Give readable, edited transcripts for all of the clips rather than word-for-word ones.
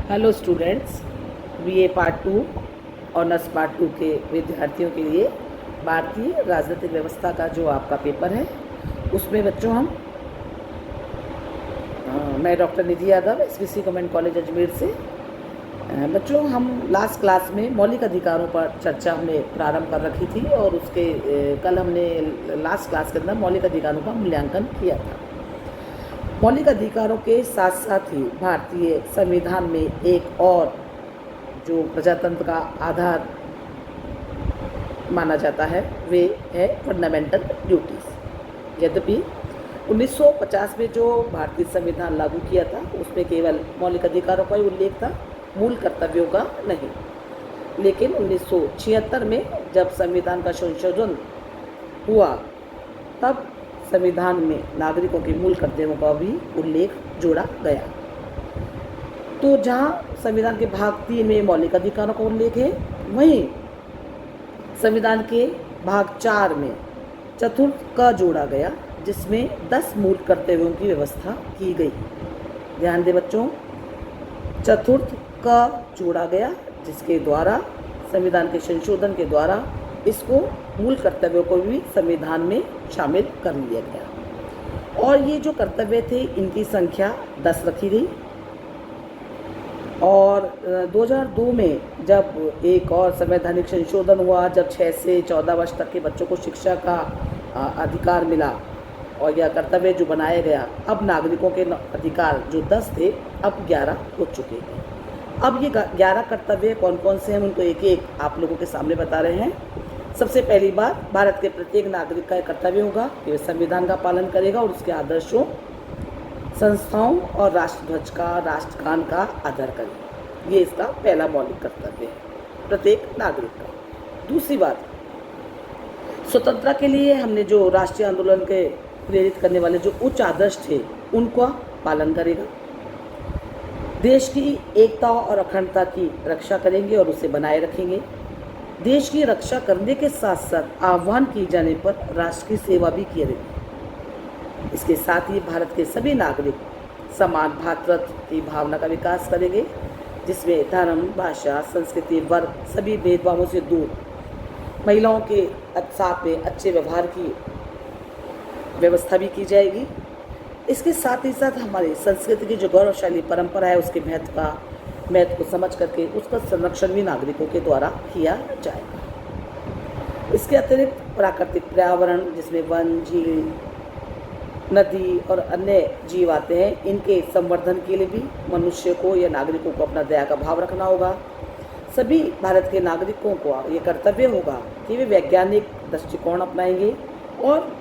Hello students, BA part 2 honours part 2 के विद्यार्थियों के लिए भारतीय राजनीतिक व्यवस्था का जो आपका पेपर है उसमें बच्चों मैं doctor Nidhi Yadav SVC government college Ajmer से बच्चों हम लास्ट क्लास में मौलिक अधिकारों पर चर्चा हमने प्रारंभ कर रखी थी और उसके कल हमने लास्ट क्लास के अंदर मौलिक अधिकारों का मूल्यांकन किया था। मौलिक अधिकारों के साथ साथ ही भारतीय संविधान में एक और जो प्रजातंत्र का आधार माना जाता है वे है फंडामेंटल ड्यूटीज़। यद्यपि 1950 में जो भारतीय संविधान लागू किया था उसमें केवल मौलिक अधिकारों का ही उल्लेख था, मूल कर्तव्यों का नहीं। लेकिन 1976 में जब संविधान का संशोधन हुआ तब संविधान में नागरिकों के मूल कर्तव्यों का भी उल्लेख जोड़ा गया। तो जहाँ संविधान के भाग 3 में मौलिक अधिकारों का उल्लेख है, वहीं संविधान के भाग 4 में चतुर्थ क जोड़ा गया, जिसमें 10 मूल कर्तव्यों की व्यवस्था की गई। ध्यान दें बच्चों, चतुर्थ क जोड़ा गया जिसके द्वारा संविधान के संशोधन के द्वारा इसको मूल कर्तव्यों को भी संविधान में शामिल कर लिया गया। और ये जो कर्तव्य थे इनकी संख्या 10 रखी गई। और 2002 में जब एक और संवैधानिक संशोधन हुआ, जब 6 से 14 वर्ष तक के बच्चों को शिक्षा का अधिकार मिला और यह कर्तव्य जो बनाया गया, अब नागरिकों के अधिकार जो 10 थे अब 11 हो चुके हैं। अब ये 11 कर्तव्य कौन कौन से हैं उनको एक एक आप लोगों के सामने बता रहे हैं। सबसे पहली बात, भारत के प्रत्येक नागरिक का एक कर्तव्य होगा कि वह संविधान का पालन करेगा और उसके आदर्शों, संस्थाओं और राष्ट्रध्वज का, राष्ट्रगान का आदर करेगा। ये इसका पहला मौलिक कर्तव्य है प्रत्येक नागरिक का। दूसरी बात, स्वतंत्रता के लिए हमने जो राष्ट्रीय आंदोलन के प्रेरित करने वाले जो उच्च आदर्श थे उनका पालन करेगा। देश की एकता और अखंडता की रक्षा करेंगे और उसे बनाए रखेंगे। देश की रक्षा करने के साथ साथ आह्वान किए जाने पर राष्ट्र की सेवा भी करेंगे। इसके साथ ही भारत के सभी नागरिक समान भ्रातृत्व की भावना का विकास करेंगे, जिसमें धर्म, भाषा, संस्कृति, वर्ग सभी भेदभावों से दूर महिलाओं के साथ में अच्छे व्यवहार की व्यवस्था भी की जाएगी। इसके साथ ही साथ हमारी संस्कृति की जो गौरवशाली परंपरा है उसके महत्व को समझ करके उसका संरक्षण भी नागरिकों के द्वारा किया जाएगा। इसके अतिरिक्त प्राकृतिक पर्यावरण जिसमें वन, झील, नदी और अन्य जीव आते हैं, इनके संवर्धन के लिए भी मनुष्य को या नागरिकों को अपना दया का भाव रखना होगा। सभी भारत के नागरिकों को ये कर्तव्य होगा कि वे वैज्ञानिक दृष्टिकोण अपनाएंगे और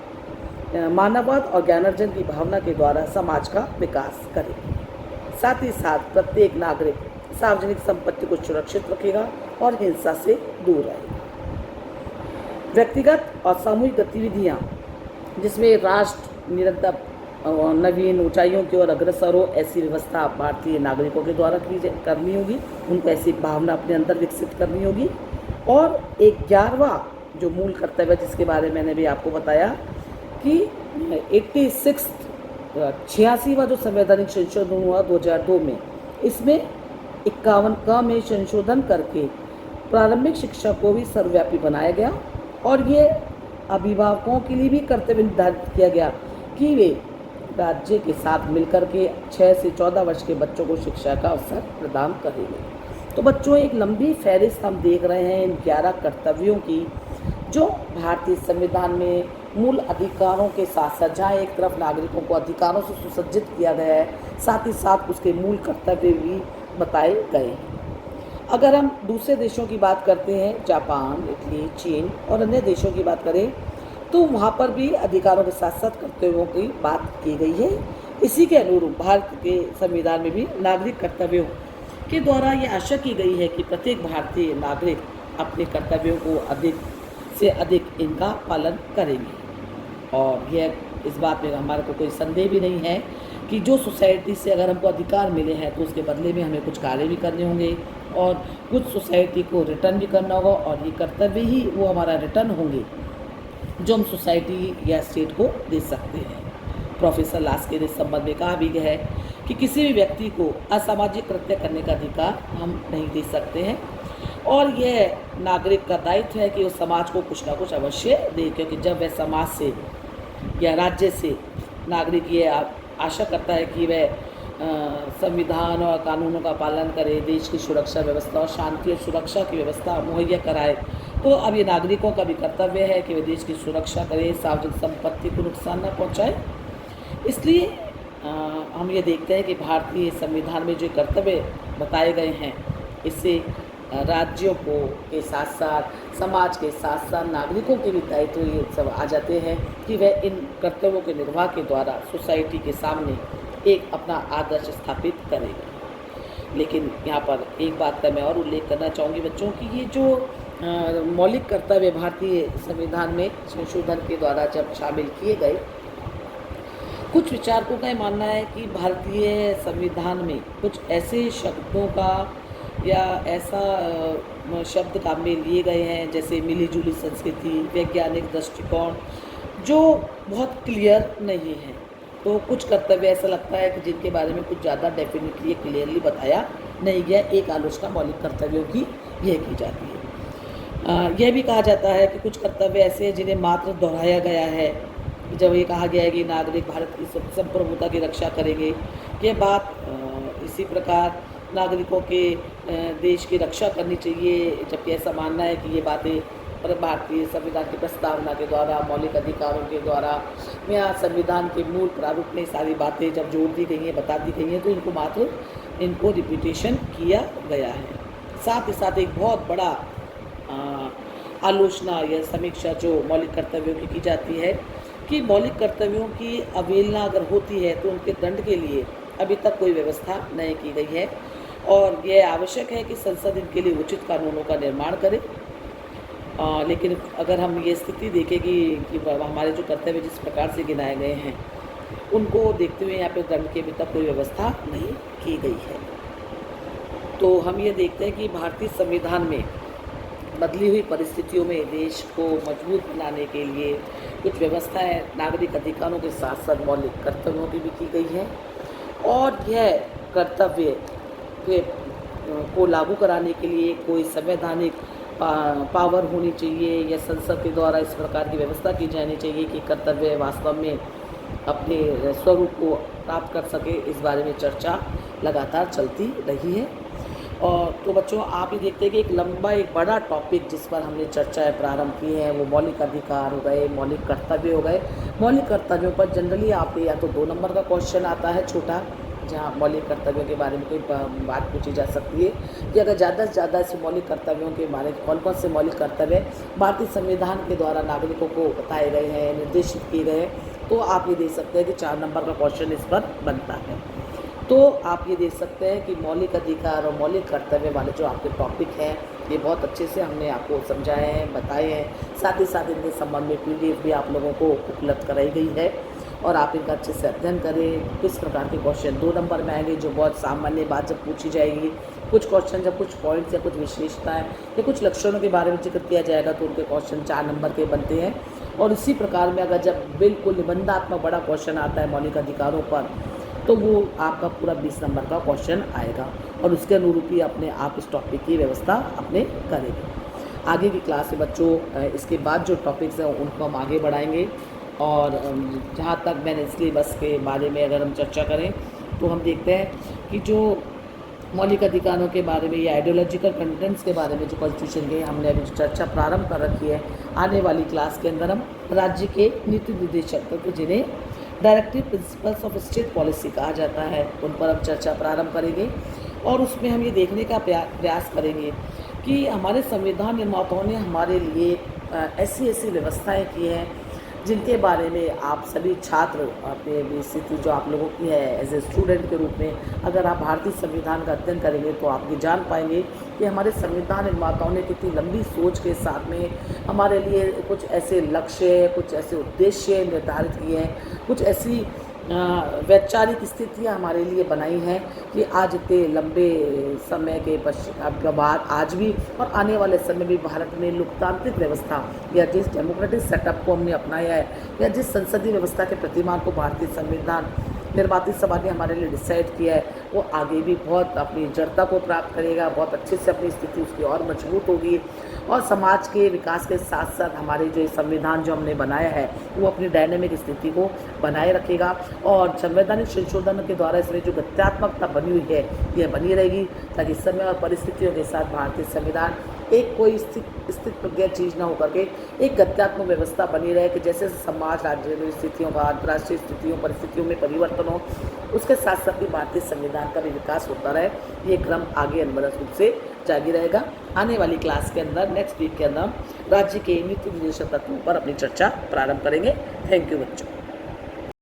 मानववाद और ज्ञानार्जन की भावना के द्वारा समाज का विकास करेंगे। साथ ही साथ प्रत्येक नागरिक सार्वजनिक संपत्ति को सुरक्षित रखेगा और हिंसा से दूर रहेगा। व्यक्तिगत और सामूहिक गतिविधियाँ जिसमें राष्ट्र निरंतर नवीन ऊंचाइयों की ओर अग्रसर हो, ऐसी व्यवस्था भारतीय नागरिकों के द्वारा करनी होगी। उनको ऐसी भावना अपने अंदर विकसित करनी होगी। और एक 11वां जो मूल कर्तव्य जिसके बारे में मैंने भी आपको बताया कि 86वां जो संवैधानिक संशोधन हुआ 2002 में, इसमें 51 क में संशोधन करके प्रारंभिक शिक्षा को भी सर्वव्यापी बनाया गया और ये अभिभावकों के लिए भी कर्तव्य निर्धारित किया गया कि वे राज्य के साथ मिलकर के 6 से 14 वर्ष के बच्चों को शिक्षा का अवसर प्रदान करेंगे। तो बच्चों, एक लंबी फहरिस्त हम देख रहे हैं इन 11 कर्तव्यों की जो भारतीय संविधान में मूल अधिकारों के साथ साथ, जहाँ एक तरफ नागरिकों को अधिकारों से सुसज्जित किया गया है, साथ ही साथ उसके मूल कर्तव्य भी बताए गए हैं। अगर हम दूसरे देशों की बात करते हैं, जापान, इटली, चीन और अन्य देशों की बात करें, तो वहाँ पर भी अधिकारों के साथ साथ कर्तव्यों की बात की गई है। इसी के अनुरूप भारत के संविधान में भी नागरिक कर्तव्यों के द्वारा ये आशा की गई है कि प्रत्येक भारतीय नागरिक अपने कर्तव्यों को अधिक से अधिक इनका पालन करेंगे। और यह इस बात में हमारे को कोई संदेह भी नहीं है कि जो सोसाइटी से अगर हमको अधिकार मिले हैं तो उसके बदले में हमें कुछ कार्य भी करने होंगे और कुछ सोसाइटी को रिटर्न भी करना होगा, और ये कर्तव्य ही वो हमारा रिटर्न होंगे जो हम सोसाइटी या स्टेट को दे सकते हैं। प्रोफेसर लास्के ने इस संबंध में कहा भी है कि किसी भी व्यक्ति को असामाजिक कृत्य करने का अधिकार हम नहीं दे सकते हैं, और यह नागरिक का दायित्व है कि वो समाज को कुछ ना कुछ अवश्य दे, क्योंकि जब वह समाज से या राज्य से नागरिक ये आशा करता है कि वह संविधान और कानूनों का पालन करे, देश की सुरक्षा व्यवस्था और शांति और सुरक्षा की व्यवस्था मुहैया कराए, तो अब ये नागरिकों का भी कर्तव्य है कि वे देश की सुरक्षा करें, सार्वजनिक संपत्ति को नुकसान न पहुंचाए। इसलिए हम ये देखते हैं कि भारतीय संविधान में जो कर्तव्य बताए गए हैं, इससे राज्यों को के साथ साथ समाज के साथ साथ नागरिकों के भी दायित्व ये सब आ जाते हैं कि वह इन कर्तव्यों के निर्वाह के द्वारा सोसाइटी के सामने एक अपना आदर्श स्थापित करेगा। लेकिन यहाँ पर एक बात का मैं और उल्लेख करना चाहूँगी बच्चों की, ये जो मौलिक कर्तव्य भारतीय संविधान में संशोधन के द्वारा जब शामिल किए गए, कुछ विचारकों का ये मानना है कि भारतीय संविधान में कुछ ऐसे शब्दों का या ऐसा शब्द काम में लिए गए हैं, जैसे मिली जुली संस्कृति, वैज्ञानिक दृष्टिकोण, जो बहुत क्लियर नहीं है। तो कुछ कर्तव्य ऐसा लगता है कि जिनके बारे में कुछ ज़्यादा डेफिनेटली क्लियरली बताया नहीं गया। एक आलोचना मौलिक कर्तव्यों की यह की जाती है। यह भी कहा जाता है कि कुछ कर्तव्य ऐसे हैं जिन्हें मात्र दोहराया गया है। जब ये कहा गया है कि नागरिक भारत की संप्रभुता की रक्षा करेंगे, ये बात इसी प्रकार नागरिकों के देश की रक्षा करनी चाहिए, जबकि ऐसा मानना है कि ये बातें भारतीय संविधान की प्रस्तावना के द्वारा, मौलिक अधिकारों के द्वारा या संविधान के मूल प्रारूप में सारी बातें जब जोड़ दी गई हैं, बता दी गई हैं, तो इनको रिपीटेशन किया गया है। साथ ही साथ एक बहुत बड़ा आलोचना या समीक्षा जो मौलिक कर्तव्यों की जाती है कि मौलिक कर्तव्यों की अवहेलना अगर होती है तो उनके दंड के लिए अभी तक कोई व्यवस्था नहीं की गई है, और यह आवश्यक है कि संसद इनके लिए उचित कानूनों का निर्माण करे। लेकिन अगर हम ये स्थिति देखें कि हमारे जो कर्तव्य जिस प्रकार से गिनाए गए हैं, उनको देखते हुए यहाँ पे दंड की अभी तक कोई व्यवस्था नहीं की गई है। तो हम ये देखते हैं कि भारतीय संविधान में बदली हुई परिस्थितियों में देश को मजबूत बनाने के लिए कुछ व्यवस्थाएं नागरिक अधिकारों के साथ साथ मौलिक कर्तव्यों की भी की गई है, और यह कर्तव्य को लागू कराने के लिए कोई संवैधानिक पावर होनी चाहिए या संसद के द्वारा इस प्रकार की व्यवस्था की जानी चाहिए कि कर्तव्य वास्तव में अपने स्वरूप को प्राप्त कर सके। इस बारे में चर्चा लगातार चलती रही है। और तो बच्चों, आप ही देखते हैं कि एक बड़ा टॉपिक जिस पर हमने चर्चाएं प्रारंभ की हैं, वो मौलिक अधिकार हो गए, मौलिक कर्तव्य हो गए। मौलिक कर्तव्यों पर जनरली आप या तो 2 नंबर का क्वेश्चन आता है छोटा, जहाँ मौलिक कर्तव्यों के बारे में कोई बात पूछी जा सकती है कि अगर ज़्यादा से ज़्यादा ऐसे मौलिक कर्तव्यों के बारे में कौन कौन से मौलिक कर्तव्य भारतीय संविधान के द्वारा नागरिकों को बताए गए हैं, निर्देशित किए गए हैं, तो आप ये देख सकते हैं कि 4 नंबर का क्वेश्चन इस पर बनता है। तो आप ये देख सकते हैं कि मौलिक अधिकार और मौलिक कर्तव्य वाले जो आपके टॉपिक हैं, ये बहुत अच्छे से हमने आपको समझाए हैं, बताए हैं। साथ ही साथ इनके संबंध में PDF भी आप लोगों को उपलब्ध कराई गई है, और आप इनका अच्छे से अध्ययन करें। किस प्रकार के क्वेश्चन 2 नंबर में आएंगे, जो बहुत सामान्य बात जब पूछी जाएगी, कुछ क्वेश्चन जब कुछ पॉइंट्स या कुछ विशेषताएं या कुछ लक्षणों के बारे में जिक्र किया जाएगा, तो उनके क्वेश्चन 4 नंबर के बनते हैं। और इसी प्रकार में अगर जब बिल्कुल निबंधात्मक बड़ा क्वेश्चन आता है मौलिक अधिकारों पर, तो वो आपका पूरा 20 नंबर का क्वेश्चन आएगा, और उसके अनुरूप ही अपने आप इस टॉपिक की व्यवस्था अपने करेंगे। आगे की क्लास में बच्चों इसके बाद जो टॉपिक्स हैं उनको हम आगे बढ़ाएंगे, और जहाँ तक मैंने सिलेबस के बारे में अगर हम चर्चा करें, तो हम देखते हैं कि जो मौलिक अधिकारों के बारे में या आइडियोलॉजिकल कंटेंट्स के बारे में जो कॉन्स्टिट्यूशन के हमने अभी जो चर्चा प्रारंभ कर रखी है, आने वाली क्लास के अंदर हम राज्य के नीति निर्देशक तत्व जिन्हें directive principles of state policy कहा जाता है, उन पर हम चर्चा प्रारंभ करेंगे। और उसमें हम ये देखने का प्रयास करेंगे कि हमारे संविधान निर्माताओं ने हमारे लिए ऐसी व्यवस्थाएं की हैं जिनके बारे में आप सभी छात्र अपने स्थिति जो आप लोगों की है एज ए स्टूडेंट के रूप में, अगर आप भारतीय संविधान का अध्ययन करेंगे तो आप ये जान पाएंगे कि हमारे संविधान निर्माताओं ने कितनी लंबी सोच के साथ में हमारे लिए कुछ ऐसे लक्ष्य, कुछ ऐसे उद्देश्य निर्धारित किए हैं, कुछ ऐसी वैचारिक स्थितियाँ हमारे लिए बनाई हैं कि आज इतने लंबे समय के पश्चात के बाद आज भी और आने वाले समय भी भारत में लोकतांत्रिक व्यवस्था या जिस डेमोक्रेटिक सेटअप को हमने अपनाया है या जिस संसदीय व्यवस्था के प्रतिमान को भारतीय संविधान निर्वाती सभा ने हमारे लिए डिसाइड किया है, वो आगे भी बहुत अपनी जड़ता को प्राप्त करेगा, बहुत अच्छे से अपनी स्थिति उसकी और मजबूत होगी और समाज के विकास के साथ साथ हमारे जो संविधान जो हमने बनाया है वो अपनी डायनेमिक स्थिति को बनाए रखेगा और संवैधानिक संशोधन के द्वारा इसमें जो गत्यात्मकता बनी हुई है यह बनी रहेगी, ताकि समय और परिस्थितियों के साथ भारतीय संविधान एक कोई स्थित प्रज्ञा चीज़ ना होकर के एक गत्यात्मक व्यवस्था बनी रहे कि जैसे समाज राज्य में स्थितियों का अंतर्राष्ट्रीय स्थितियों परिस्थितियों में परिवर्तन हो, उसके साथ साथ भी भारतीय संविधान का भी विकास होता रहे। ये क्रम आगे अनवरत रूप से जारी रहेगा। आने वाली क्लास के अंदर नेक्स्ट वीक के अंदर हम राज्य के नीति निर्देशक तत्वों पर अपनी चर्चा प्रारंभ करेंगे। थैंक यू बच्चों।